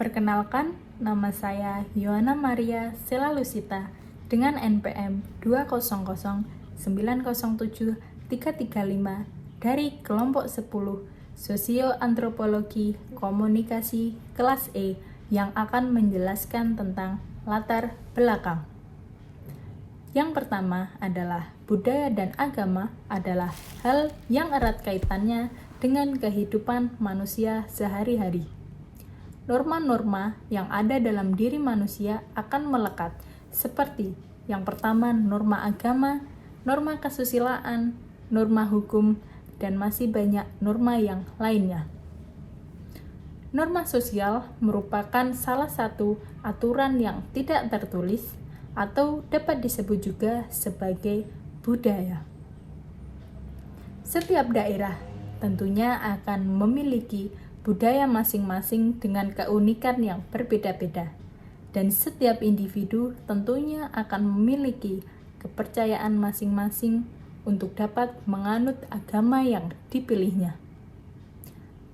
Perkenalkan, nama saya Yohana Maria Selalusita dengan NPM 200907335 dari kelompok 10 Sosioantropologi Komunikasi kelas E yang akan menjelaskan tentang latar belakang. Yang pertama adalah budaya dan agama adalah hal yang erat kaitannya dengan kehidupan manusia sehari-hari. Norma-norma yang ada dalam diri manusia akan melekat, seperti yang pertama norma agama, norma kesusilaan, norma hukum, dan masih banyak norma yang lainnya. Norma sosial merupakan salah satu aturan yang tidak tertulis atau dapat disebut juga sebagai budaya. Setiap daerah tentunya akan memiliki budaya masing-masing dengan keunikan yang berbeda-beda, dan setiap individu tentunya akan memiliki kepercayaan masing-masing untuk dapat menganut agama yang dipilihnya.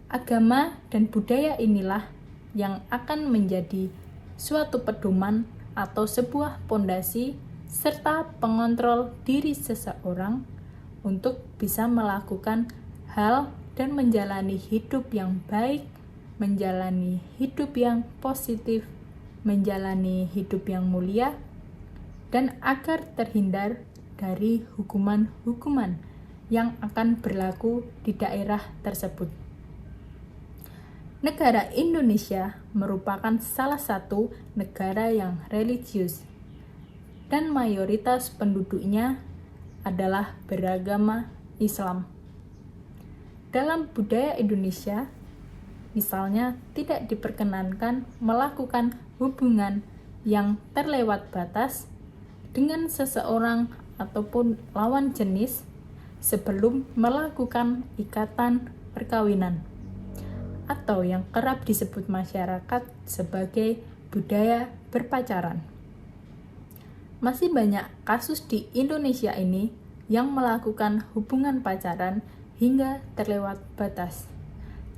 Agama dan budaya inilah yang akan menjadi suatu pedoman atau sebuah pondasi serta pengontrol diri seseorang untuk bisa melakukan hal dan menjalani hidup yang baik, menjalani hidup yang positif, menjalani hidup yang mulia, dan agar terhindar dari hukuman-hukuman yang akan berlaku di daerah tersebut. Negara Indonesia merupakan salah satu negara yang religius, dan mayoritas penduduknya adalah beragama Islam. Dalam budaya Indonesia, misalnya tidak diperkenankan melakukan hubungan yang terlewat batas dengan seseorang ataupun lawan jenis sebelum melakukan ikatan perkawinan, atau yang kerap disebut masyarakat sebagai budaya berpacaran. Masih banyak kasus di Indonesia ini yang melakukan hubungan pacaran hingga terlewat batas.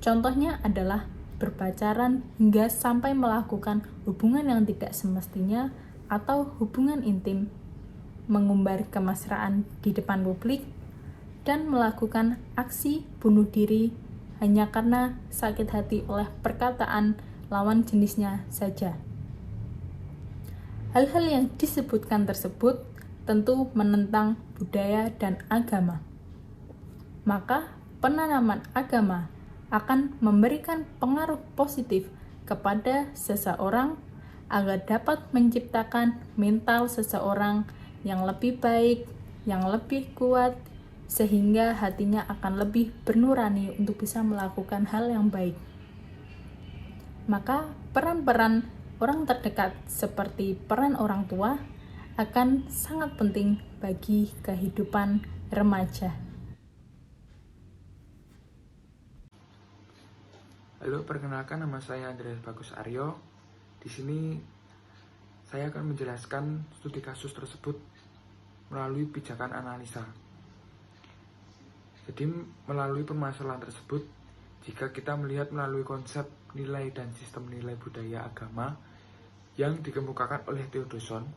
Contohnya adalah berpacaran hingga sampai melakukan hubungan yang tidak semestinya atau hubungan intim, mengumbar kemesraan di depan publik, dan melakukan aksi bunuh diri hanya karena sakit hati oleh perkataan lawan jenisnya saja. Hal-hal yang disebutkan tersebut tentu menentang budaya dan agama. Maka penanaman agama akan memberikan pengaruh positif kepada seseorang agar dapat menciptakan mental seseorang yang lebih baik, yang lebih kuat, sehingga hatinya akan lebih bernurani untuk bisa melakukan hal yang baik. Maka peran-peran orang terdekat seperti peran orang tua akan sangat penting bagi kehidupan remaja. Halo, perkenalkan nama saya Andreas Bagus Aryo. Di sini saya akan menjelaskan studi kasus tersebut melalui pijakan analisa. Jadi melalui permasalahan tersebut, jika kita melihat melalui konsep nilai dan sistem nilai budaya agama yang dikemukakan oleh Theodoson,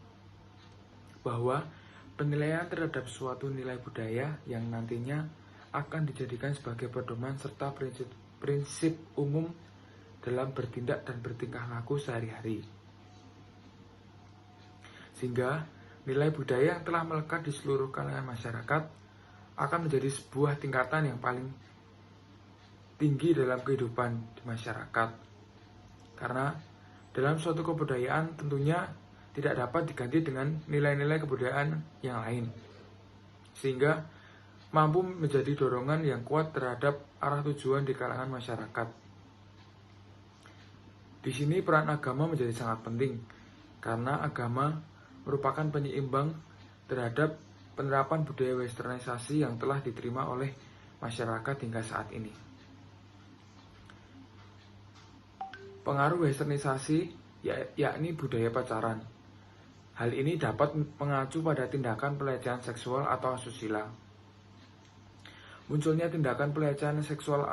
bahwa penilaian terhadap suatu nilai budaya yang nantinya akan dijadikan sebagai pedoman serta prinsip umum dalam bertindak dan bertingkah laku sehari-hari. Sehingga nilai budaya yang telah melekat di seluruh kalangan masyarakat akan menjadi sebuah tingkatan yang paling tinggi dalam kehidupan di masyarakat. Karena dalam suatu kebudayaan tentunya tidak dapat diganti dengan nilai-nilai kebudayaan yang lain, sehingga mampu menjadi dorongan yang kuat terhadap arah tujuan di kalangan masyarakat. Di sini peran agama menjadi sangat penting, karena agama merupakan penyeimbang terhadap penerapan budaya westernisasi yang telah diterima oleh masyarakat hingga saat ini. Pengaruh westernisasi yakni budaya pacaran. Hal ini dapat mengacu pada tindakan pelecehan seksual atau asusila. munculnya tindakan pelecehan seksual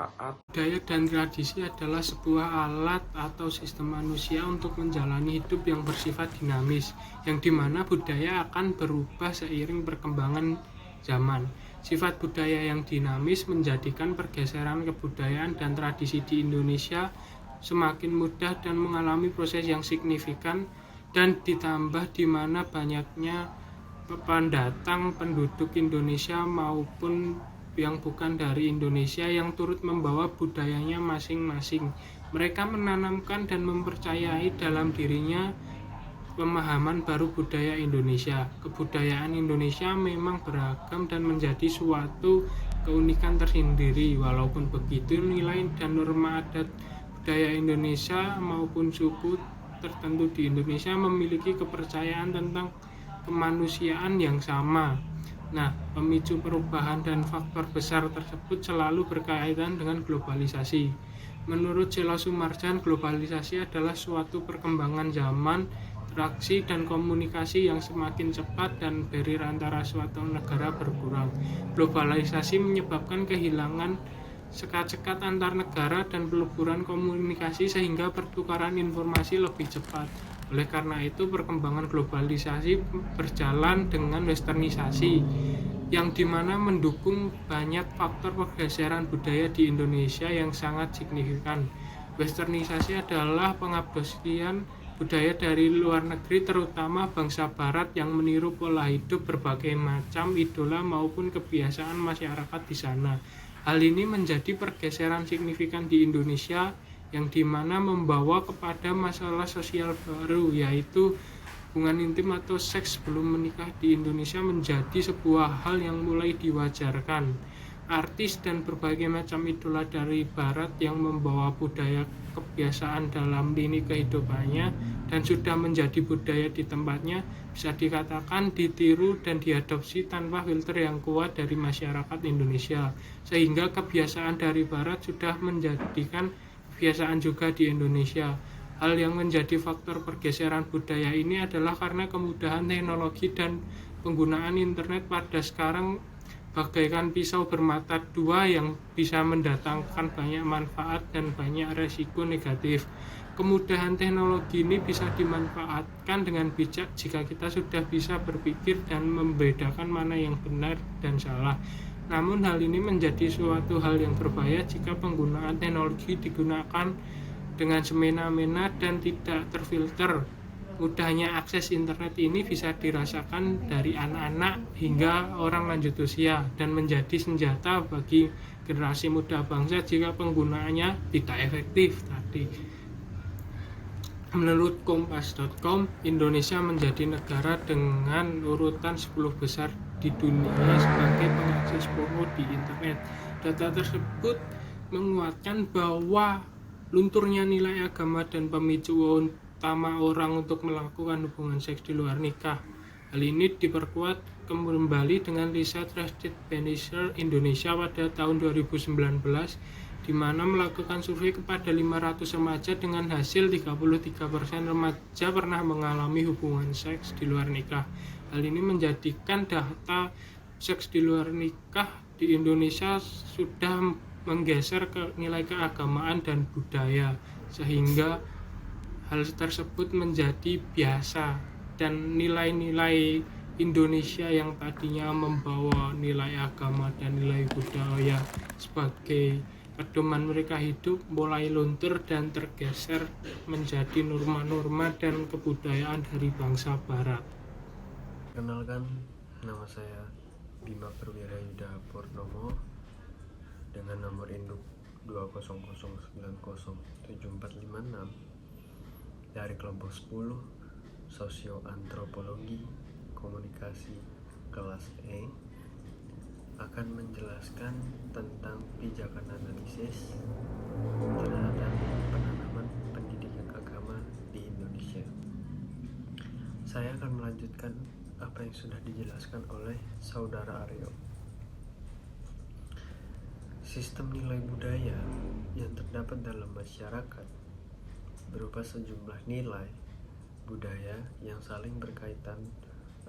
Budaya dan tradisi adalah sebuah alat atau sistem manusia untuk menjalani hidup yang bersifat dinamis, yang dimana budaya akan berubah seiring perkembangan zaman. Sifat budaya yang dinamis menjadikan pergeseran kebudayaan dan tradisi di Indonesia semakin mudah dan mengalami proses yang signifikan, dan ditambah di mana banyaknya pendatang penduduk Indonesia maupun yang bukan dari Indonesia yang turut membawa budayanya masing-masing. Mereka menanamkan dan mempercayai dalam dirinya pemahaman baru budaya Indonesia. Kebudayaan Indonesia memang beragam dan menjadi suatu keunikan tersendiri. Walaupun begitu, nilai dan norma adat budaya Indonesia maupun suku tertentu di Indonesia memiliki kepercayaan tentang kemanusiaan yang sama. Nah, pemicu perubahan dan faktor besar tersebut selalu berkaitan dengan globalisasi. Menurut Sheila Sumarjan, globalisasi adalah suatu perkembangan zaman, interaksi dan komunikasi yang semakin cepat dan barrier antara suatu negara berkurang. Globalisasi menyebabkan kehilangan sekat-sekat antar negara dan peleburan komunikasi sehingga pertukaran informasi lebih cepat. Oleh karena itu, perkembangan globalisasi berjalan dengan westernisasi, yang dimana mendukung banyak faktor pergeseran budaya di Indonesia yang sangat signifikan. Westernisasi adalah pengabsorpsian budaya dari luar negeri, terutama bangsa barat yang meniru pola hidup berbagai macam idola maupun kebiasaan masyarakat di sana. Hal ini menjadi pergeseran signifikan di Indonesia, yang dimana membawa kepada masalah sosial baru, yaitu hubungan intim atau seks sebelum menikah di Indonesia menjadi sebuah hal yang mulai diwajarkan. Artis dan berbagai macam idola dari barat yang membawa budaya kebiasaan dalam lini kehidupannya dan sudah menjadi budaya di tempatnya bisa dikatakan ditiru dan diadopsi tanpa filter yang kuat dari masyarakat Indonesia, sehingga kebiasaan dari barat sudah menjadikan kebiasaan juga di Indonesia. Hal yang menjadi faktor pergeseran budaya ini adalah karena kemudahan teknologi dan penggunaan internet pada sekarang bagaikan pisau bermata dua yang bisa mendatangkan banyak manfaat dan banyak resiko negatif. Kemudahan teknologi ini bisa dimanfaatkan dengan bijak jika kita sudah bisa berpikir dan membedakan mana yang benar dan salah. Namun hal ini menjadi suatu hal yang berbahaya jika penggunaan teknologi digunakan dengan semena-mena dan tidak terfilter. Mudahnya akses internet ini bisa dirasakan dari anak-anak hingga orang lanjut usia dan menjadi senjata bagi generasi muda bangsa jika penggunaannya tidak efektif tadi. Menurut kompas.com, Indonesia menjadi negara dengan urutan 10 besar di dunia sebagai pengakses porno di internet. Data tersebut menguatkan bahwa lunturnya nilai agama dan pemicu utama orang untuk melakukan hubungan seks di luar nikah. Hal ini diperkuat kembali dengan riset Trusted Publisher Indonesia pada tahun 2019, di mana melakukan survei kepada 500 remaja dengan hasil 33% remaja pernah mengalami hubungan seks di luar nikah. Hal ini menjadikan data seks di luar nikah di Indonesia sudah menggeser ke nilai keagamaan dan budaya, sehingga hal tersebut menjadi biasa dan nilai-nilai Indonesia yang tadinya membawa nilai agama dan nilai budaya sebagai pedoman mereka hidup mulai luntur dan tergeser menjadi norma-norma dan kebudayaan dari bangsa barat. Kenalkan, nama saya Bima Perwira Yuda Purnomo dengan nomor induk 200907456 dari kelompok 10 Sosioantropologi Komunikasi kelas E, akan menjelaskan tentang pijakan analisis terhadap penanaman pendidikan agama di Indonesia. Saya akan melanjutkan apa yang sudah dijelaskan oleh Saudara Aryo. Sistem nilai budaya yang terdapat dalam masyarakat berupa sejumlah nilai budaya yang saling berkaitan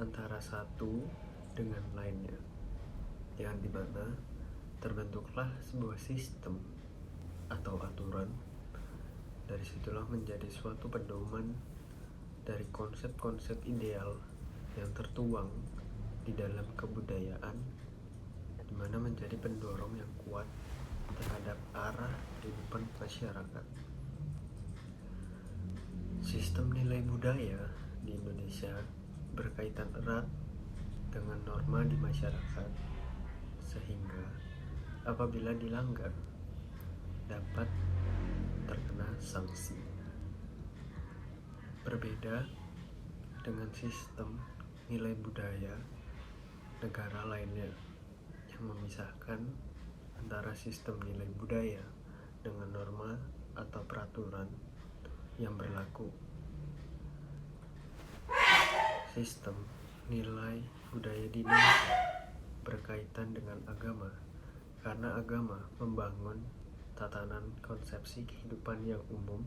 antara satu dengan lainnya, yang dimana terbentuklah sebuah sistem atau aturan. Dari situlah menjadi suatu pedoman dari konsep-konsep ideal yang tertuang di dalam kebudayaan, di mana menjadi pendorong yang kuat terhadap arah kehidupan masyarakat. Sistem nilai budaya di Indonesia berkaitan erat dengan norma di masyarakat, sehingga apabila dilanggar dapat terkena sanksi. Berbeda dengan sistem nilai budaya negara lainnya yang memisahkan antara sistem nilai budaya dengan norma atau peraturan yang berlaku. Sistem nilai budaya di Indonesia berkaitan dengan agama, karena agama membangun tatanan konsepsi kehidupan yang umum,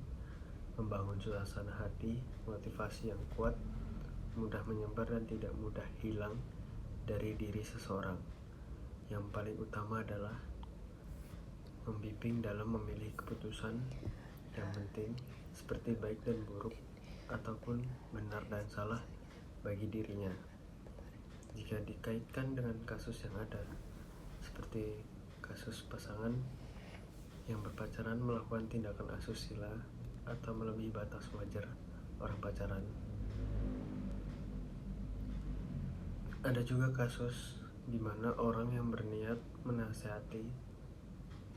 membangun suasana hati, motivasi yang kuat, mudah menyebar dan tidak mudah hilang dari diri seseorang. Yang paling utama adalah membimbing dalam memilih keputusan yang penting, seperti baik dan buruk ataupun benar dan salah bagi dirinya. Jika dikaitkan dengan kasus yang ada, seperti kasus pasangan yang berpacaran melakukan tindakan asusila atau melebihi batas wajar orang pacaran. Ada juga kasus di mana orang yang berniat menasihati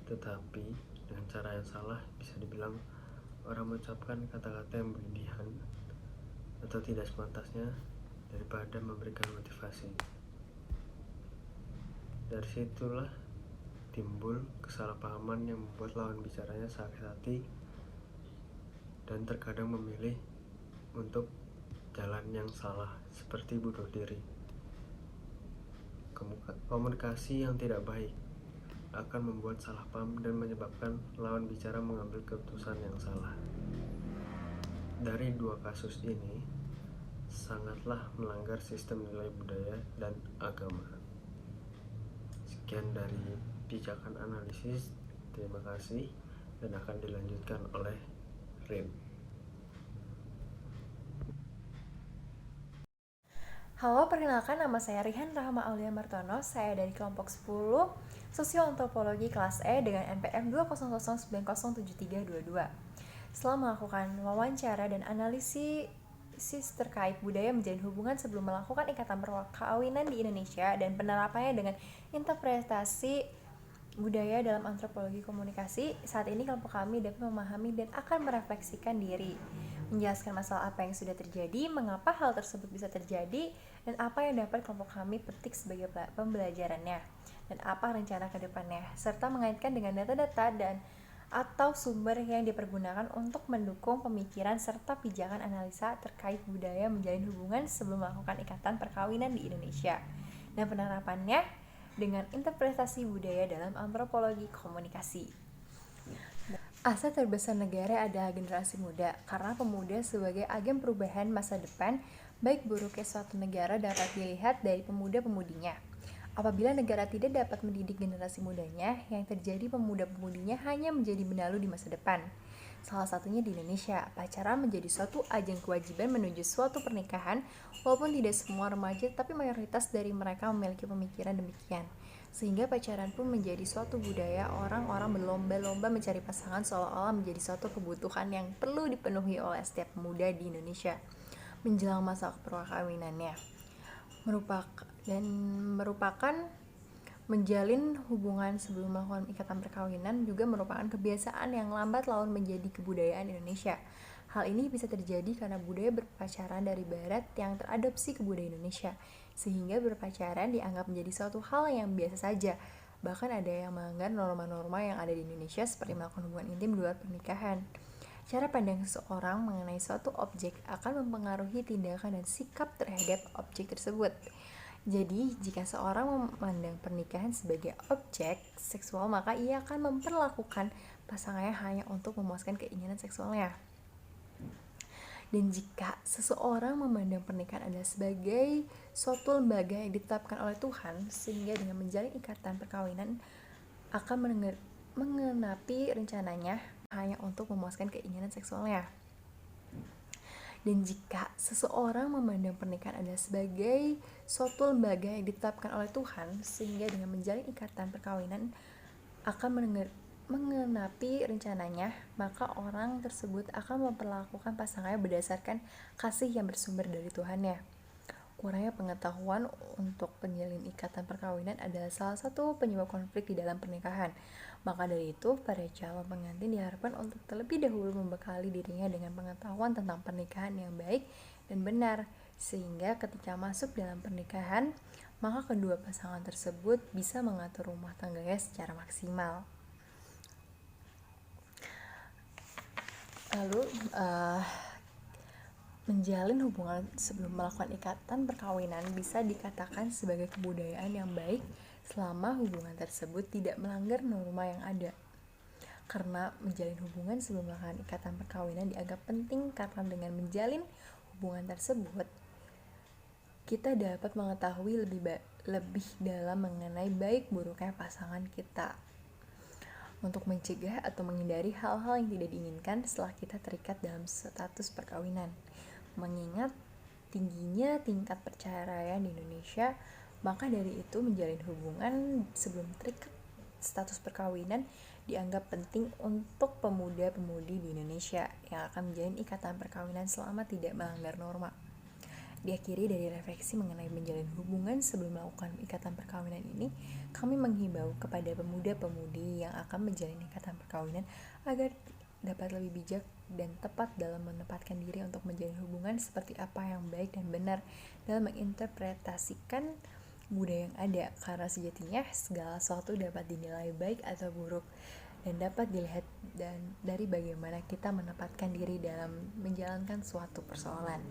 tetapi dengan cara yang salah, bisa dibilang orang mengucapkan kata-kata yang berlebihan atau tidak sepantasnya daripada memberikan motivasi. Dari situlah timbul kesalahpahaman yang membuat lawan bicaranya sakit hati dan terkadang memilih untuk jalan yang salah seperti bunuh diri. Komunikasi yang tidak baik akan membuat salah paham dan menyebabkan lawan bicara mengambil keputusan yang salah. Dari dua kasus ini sangatlah melanggar sistem nilai budaya dan agama. Sekian dari pijakan analisis, terima kasih, dan akan dilanjutkan oleh Rin. Halo, perkenalkan nama saya Rihan Rahma Aulia Martono. Saya dari kelompok 10 Sosioantropologi kelas E dengan NPM 200907322. Setelah melakukan wawancara dan analisis terkait budaya menjalin hubungan sebelum melakukan ikatan perkawinan di Indonesia dan penerapannya dengan interpretasi budaya dalam antropologi komunikasi, saat ini kelompok kami dapat memahami dan akan merefleksikan diri, menjelaskan masalah apa yang sudah terjadi, mengapa hal tersebut bisa terjadi, dan apa yang dapat kelompok kami petik sebagai pembelajarannya, dan apa rencana ke depannya, serta mengaitkan dengan data-data dan atau sumber yang dipergunakan untuk mendukung pemikiran serta pijakan analisa terkait budaya menjalin hubungan sebelum melakukan ikatan perkawinan di Indonesia, dan penerapannya dengan interpretasi budaya dalam antropologi komunikasi. Aset terbesar negara adalah generasi muda, karena pemuda sebagai agen perubahan masa depan, baik buruknya suatu negara dapat dilihat dari pemuda-pemudinya. Apabila negara tidak dapat mendidik generasi mudanya, yang terjadi pemuda-pemudinya hanya menjadi benalu di masa depan. Salah satunya di Indonesia, pacaran menjadi suatu ajang kewajiban menuju suatu pernikahan, walaupun tidak semua remaja, tapi mayoritas dari mereka memiliki pemikiran demikian. Sehingga pacaran pun menjadi suatu budaya, orang-orang berlomba-lomba mencari pasangan seolah-olah menjadi suatu kebutuhan yang perlu dipenuhi oleh setiap pemuda di Indonesia menjelang masa perkawinannya. Merupakan menjalin hubungan sebelum melakukan ikatan perkawinan juga merupakan kebiasaan yang lambat laun menjadi kebudayaan Indonesia. Hal ini bisa terjadi karena budaya berpacaran dari barat yang teradopsi ke budaya Indonesia, sehingga berpacaran dianggap menjadi suatu hal yang biasa saja. Bahkan ada yang melanggar norma-norma yang ada di Indonesia seperti melakukan hubungan intim di luar pernikahan. Cara pandang seseorang mengenai suatu objek akan mempengaruhi tindakan dan sikap terhadap objek tersebut. Jadi, jika seorang memandang pernikahan sebagai objek seksual, maka ia akan memperlakukan pasangannya hanya untuk memuaskan keinginan seksualnya. Dan jika seseorang memandang pernikahan adalah sebagai suatu lembaga yang ditetapkan oleh Tuhan, sehingga dengan menjalin ikatan perkawinan akan mengenapi rencananya hanya untuk memuaskan keinginan seksualnya. Dan jika seseorang memandang pernikahan adalah sebagai suatu lembaga yang ditetapkan oleh Tuhan, sehingga dengan menjalin ikatan perkawinan akan mengenapi rencananya, maka orang tersebut akan memperlakukan pasangannya berdasarkan kasih yang bersumber dari Tuhannya. Kurangnya pengetahuan untuk menjalin ikatan perkawinan adalah salah satu penyebab konflik di dalam pernikahan. Maka dari itu, para calon pengantin diharapkan untuk terlebih dahulu membekali dirinya dengan pengetahuan tentang pernikahan yang baik dan benar, sehingga ketika masuk dalam pernikahan, maka kedua pasangan tersebut bisa mengatur rumah tangganya secara maksimal. Lalu, menjalin hubungan sebelum melakukan ikatan perkawinan bisa dikatakan sebagai kebudayaan yang baik selama hubungan tersebut tidak melanggar norma yang ada. Karena menjalin hubungan sebelum melakukan ikatan perkawinan dianggap penting karena dengan menjalin hubungan tersebut kita dapat mengetahui lebih dalam mengenai baik buruknya pasangan kita, untuk mencegah atau menghindari hal-hal yang tidak diinginkan setelah kita terikat dalam status perkawinan. Mengingat tingginya tingkat perceraian di Indonesia, maka dari itu menjalin hubungan sebelum terikat status perkawinan dianggap penting untuk pemuda-pemudi di Indonesia yang akan menjalin ikatan perkawinan selama tidak melanggar norma. Diakhiri dari refleksi mengenai menjalin hubungan sebelum melakukan ikatan perkawinan ini, kami menghimbau kepada pemuda-pemudi yang akan menjalin ikatan perkawinan agar dapat lebih bijak dan tepat dalam menempatkan diri untuk menjalin hubungan seperti apa yang baik dan benar dalam menginterpretasikan budaya yang ada, karena sejatinya segala sesuatu dapat dinilai baik atau buruk dan dapat dilihat dari bagaimana kita menempatkan diri dalam menjalankan suatu persoalan.